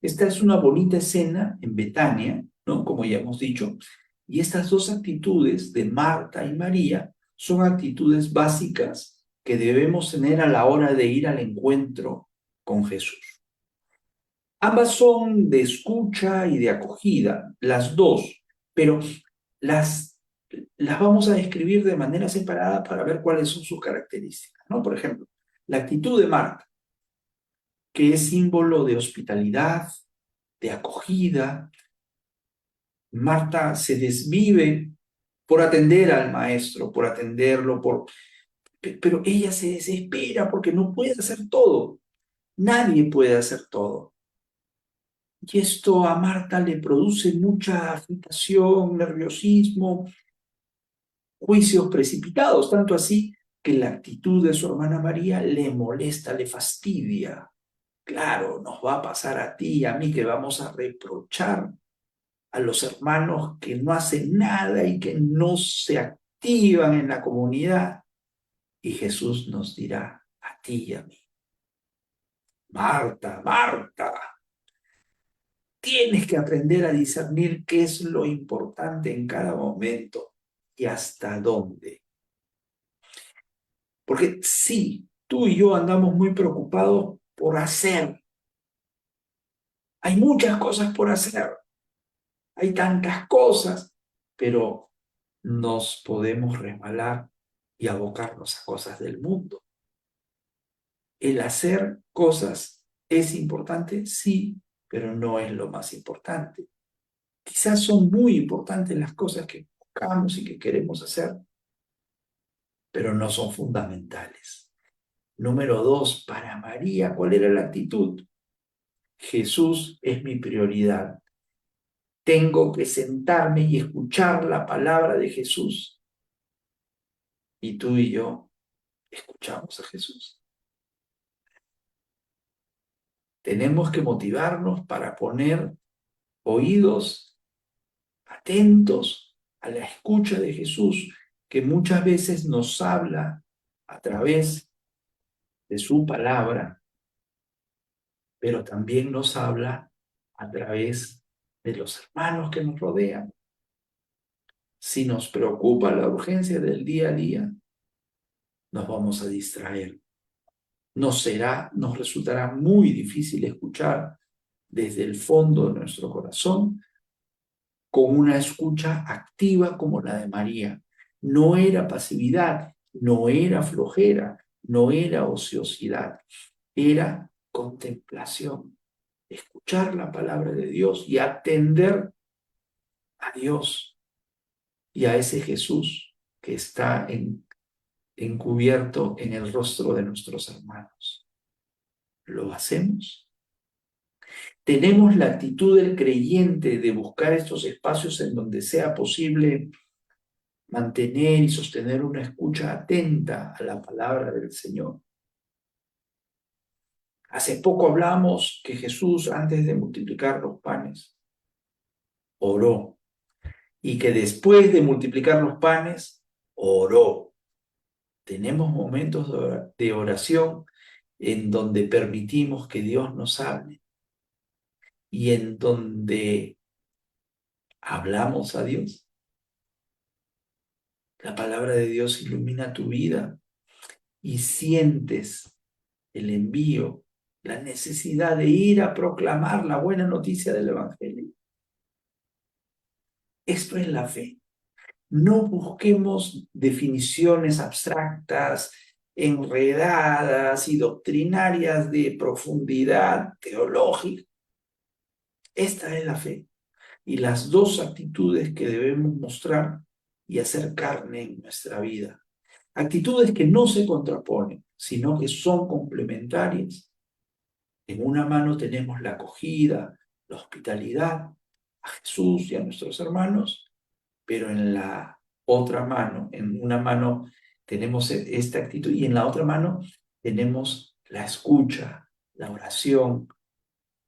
Esta es una bonita escena en Betania, ¿no? Como ya hemos dicho, y estas dos actitudes de Marta y María son actitudes básicas que debemos tener a la hora de ir al encuentro con Jesús. Ambas son de escucha y de acogida, las dos, pero las vamos a describir de manera separada para ver cuáles son sus características, ¿no? Por ejemplo, la actitud de Marta, que es símbolo de hospitalidad, de acogida. Marta se desvive por atender al maestro, por atenderlo, pero ella se desespera porque no puede hacer todo. Nadie puede hacer todo. Y esto a Marta le produce mucha agitación, nerviosismo, juicios precipitados, tanto así que la actitud de su hermana María le molesta, le fastidia. Claro, nos va a pasar a ti y a mí que vamos a reprochar a los hermanos que no hacen nada y que no se activan en la comunidad. Y Jesús nos dirá a ti y a mí: Marta, Marta, tienes que aprender a discernir qué es lo importante en cada momento y hasta dónde. Porque sí, tú y yo andamos muy preocupados por hacer. Hay muchas cosas por hacer, hay tantas cosas, pero nos podemos resbalar y abocarnos a cosas del mundo. El hacer cosas es importante, sí, pero no es lo más importante. Quizás son muy importantes las cosas que buscamos y que queremos hacer, pero no son fundamentales. Número 2, para María, ¿cuál era la actitud? Jesús es mi prioridad. Tengo que sentarme y escuchar la palabra de Jesús. Y tú y yo escuchamos a Jesús. Tenemos que motivarnos para poner oídos atentos a la escucha de Jesús, que muchas veces nos habla a través de su palabra, pero también nos habla a través de los hermanos que nos rodean. Si nos preocupa la urgencia del día a día, nos vamos a distraer. Nos resultará muy difícil escuchar desde el fondo de nuestro corazón con una escucha activa como la de María. No era pasividad, no era flojera, no era ociosidad, era contemplación, escuchar la palabra de Dios y atender a Dios y a ese Jesús que está encubierto en el rostro de nuestros hermanos. ¿Lo hacemos? ¿Tenemos la actitud del creyente de buscar estos espacios en donde sea posible mantener y sostener una escucha atenta a la palabra del Señor? Hace poco hablamos que Jesús, antes de multiplicar los panes, oró, y que después de multiplicar los panes, oró. Tenemos momentos de oración en donde permitimos que Dios nos hable y en donde hablamos a Dios. La palabra de Dios ilumina tu vida y sientes el envío, la necesidad de ir a proclamar la buena noticia del Evangelio. Esto es la fe. No busquemos definiciones abstractas, enredadas y doctrinarias de profundidad teológica. Esta es la fe y las dos actitudes que debemos mostrar y hacer carne en nuestra vida. Actitudes que no se contraponen, sino que son complementarias. En una mano tenemos la acogida, la hospitalidad a Jesús y a nuestros hermanos, pero en la otra mano, en una mano tenemos esta actitud y en la otra mano tenemos la escucha, la oración.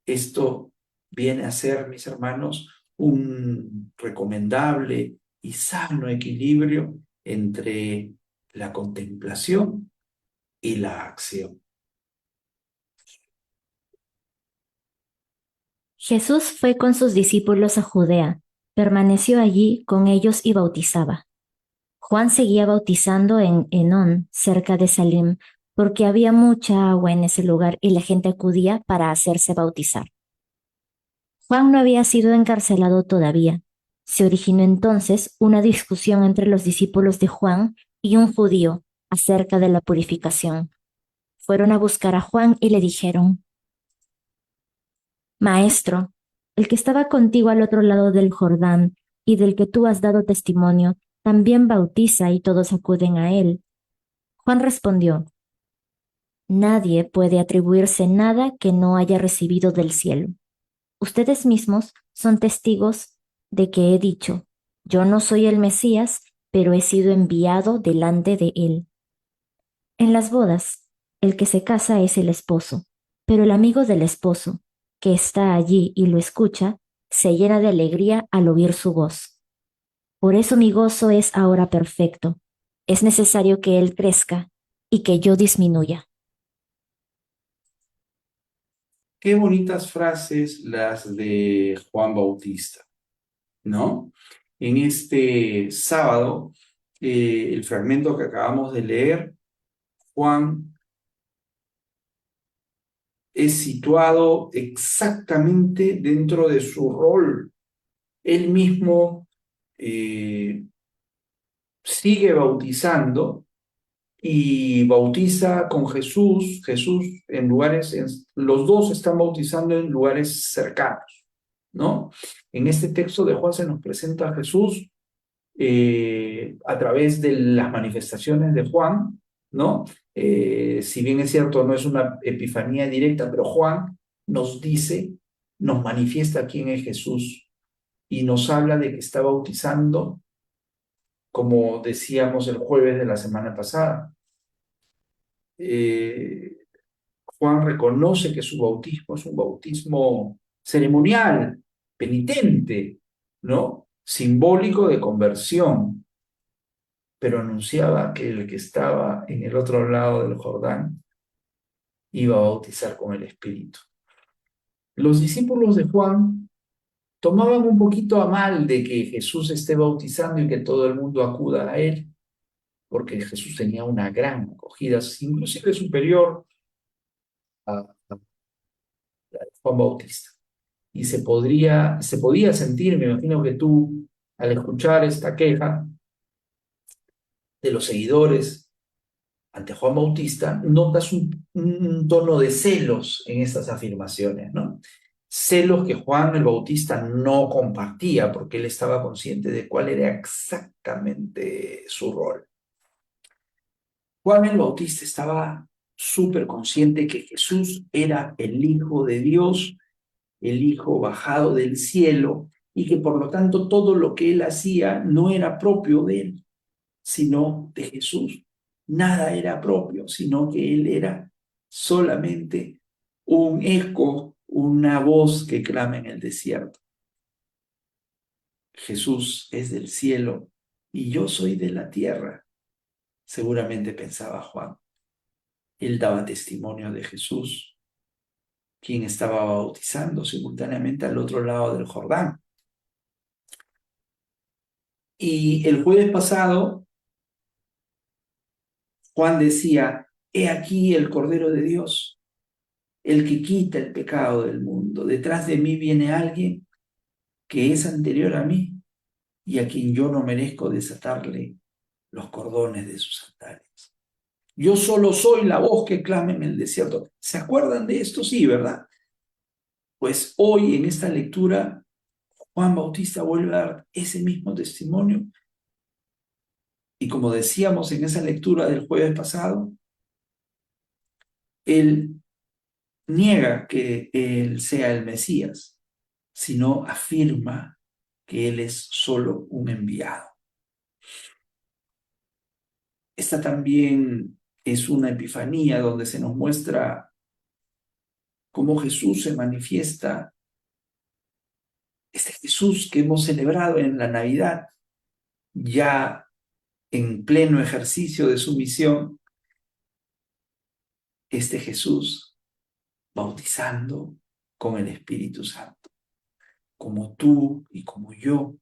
Esto viene a ser, mis hermanos, un recomendable y sano equilibrio entre la contemplación y la acción. Jesús fue con sus discípulos a Judea, permaneció allí con ellos y bautizaba. Juan seguía bautizando en Enón, cerca de Salim, porque había mucha agua en ese lugar y la gente acudía para hacerse bautizar. Juan no había sido encarcelado todavía. Se originó entonces una discusión entre los discípulos de Juan y un judío acerca de la purificación. Fueron a buscar a Juan y le dijeron: Maestro, el que estaba contigo al otro lado del Jordán y del que tú has dado testimonio, también bautiza y todos acuden a él. Juan respondió: Nadie puede atribuirse nada que no haya recibido del cielo. Ustedes mismos son testigos de que he dicho: Yo no soy el Mesías, pero he sido enviado delante de él. En las bodas, el que se casa es el esposo, pero el amigo del esposo, que está allí y lo escucha, se llena de alegría al oír su voz. Por eso mi gozo es ahora perfecto. Es necesario que Él crezca y que yo disminuya. Qué bonitas frases las de Juan Bautista, ¿no? En este sábado, el fragmento que acabamos de leer, Juan es situado exactamente dentro de su rol. Él mismo sigue bautizando y bautiza con Jesús. Jesús en lugares, los dos están bautizando en lugares cercanos, ¿no? En este texto de Juan se nos presenta a Jesús a través de las manifestaciones de Juan, ¿no? Si bien es cierto, no es una epifanía directa, pero Juan nos dice, nos manifiesta quién es Jesús y nos habla de que está bautizando, como decíamos el jueves de la semana pasada. Eh, Juan reconoce que su bautismo es un bautismo ceremonial, penitente, ¿no? Simbólico de conversión, pero anunciaba que el que estaba en el otro lado del Jordán iba a bautizar con el Espíritu. Los discípulos de Juan tomaban un poquito a mal de que Jesús esté bautizando y que todo el mundo acuda a él, porque Jesús tenía una gran acogida, inclusive superior a la de Juan Bautista. Y se podía sentir, me imagino que tú, al escuchar esta queja de los seguidores ante Juan Bautista, notas un tono de celos en estas afirmaciones, ¿no? Celos que Juan el Bautista no compartía porque él estaba consciente de cuál era exactamente su rol. Juan el Bautista estaba súper consciente que Jesús era el Hijo de Dios, el Hijo bajado del cielo, y que por lo tanto todo lo que él hacía no era propio de él, sino de Jesús. Nada era propio, sino que él era solamente un eco, una voz que clama en el desierto. Jesús es del cielo y yo soy de la tierra, seguramente pensaba Juan. Él daba testimonio de Jesús, quien estaba bautizando simultáneamente al otro lado del Jordán. Y el jueves pasado, Juan decía, he aquí el Cordero de Dios, el que quita el pecado del mundo. Detrás de mí viene alguien que es anterior a mí y a quien yo no merezco desatarle los cordones de sus sandalias. Yo solo soy la voz que clama en el desierto. ¿Se acuerdan de esto? Sí, ¿verdad? Pues hoy en esta lectura, Juan Bautista vuelve a dar ese mismo testimonio. Y como decíamos en esa lectura del jueves pasado, él niega que él sea el Mesías, sino afirma que él es solo un enviado. Esta también es una epifanía donde se nos muestra cómo Jesús se manifiesta, este Jesús que hemos celebrado en la Navidad, ya en pleno ejercicio de su misión, este Jesús bautizando con el Espíritu Santo, como tú y como yo,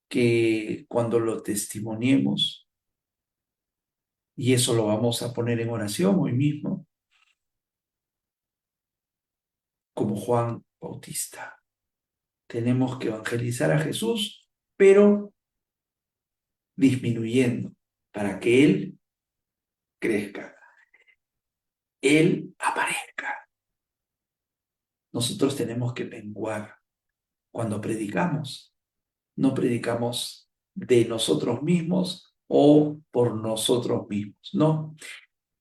que cuando lo testimoniemos, y eso lo vamos a poner en oración hoy mismo, como Juan Bautista. Tenemos que evangelizar a Jesús, pero disminuyendo para que Él crezca, Él aparezca. Nosotros tenemos que menguar cuando predicamos. No predicamos de nosotros mismos o por nosotros mismos, no.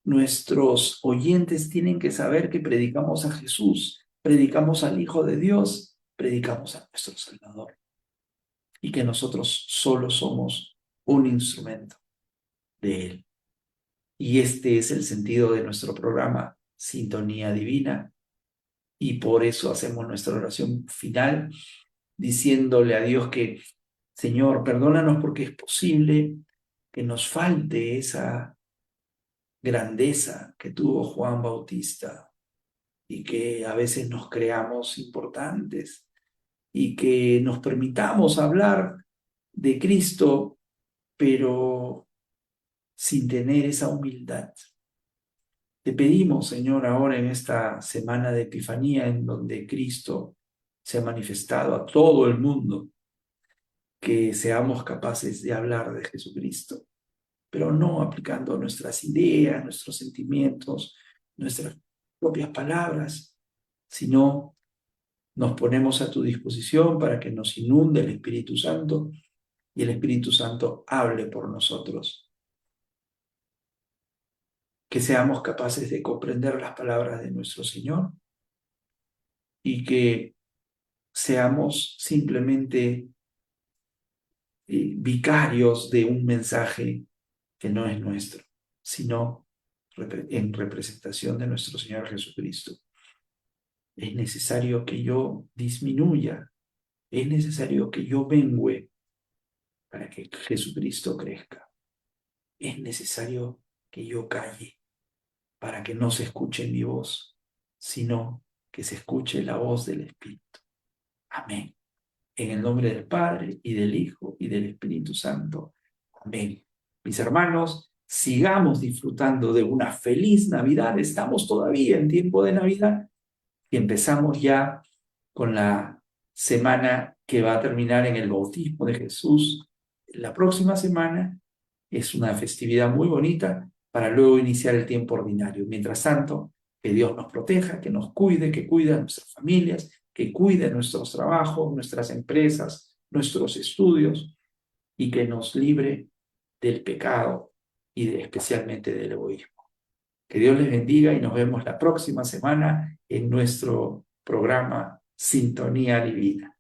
Nuestros oyentes tienen que saber que predicamos a Jesús, predicamos al Hijo de Dios, predicamos a nuestro Salvador y que nosotros solo somos un instrumento de Él. Y este es el sentido de nuestro programa Sintonía Divina Y por eso hacemos nuestra oración final, diciéndole a Dios que, Señor, perdónanos porque es posible que nos falte esa grandeza que tuvo Juan Bautista y que a veces nos creamos importantes y que nos permitamos hablar de Cristo, pero sin tener esa humildad. Te pedimos, Señor, ahora en esta semana de Epifanía, en donde Cristo se ha manifestado a todo el mundo, que seamos capaces de hablar de Jesucristo, pero no aplicando nuestras ideas, nuestros sentimientos, nuestras propias palabras, sino nos ponemos a tu disposición para que nos inunde el Espíritu Santo y el Espíritu Santo hable por nosotros. Que seamos capaces de comprender las palabras de nuestro Señor y que seamos simplemente vicarios de un mensaje que no es nuestro, sino en representación de nuestro Señor Jesucristo. Es necesario que yo disminuya, es necesario que yo mengüe para que Jesucristo crezca. Es necesario que yo calle para que no se escuche mi voz, sino que se escuche la voz del Espíritu. Amén. En el nombre del Padre, y del Hijo, y del Espíritu Santo. Amén. Mis hermanos, sigamos disfrutando de una feliz Navidad. Estamos todavía en tiempo de Navidad y empezamos ya con la semana que va a terminar en el bautismo de Jesús. La próxima semana es una festividad muy bonita para luego iniciar el tiempo ordinario. Mientras tanto, que Dios nos proteja, que nos cuide, que cuide a nuestras familias, que cuide nuestros trabajos, nuestras empresas, nuestros estudios y que nos libre del pecado y especialmente del egoísmo. Que Dios les bendiga y nos vemos la próxima semana en nuestro programa Sintonía Divina.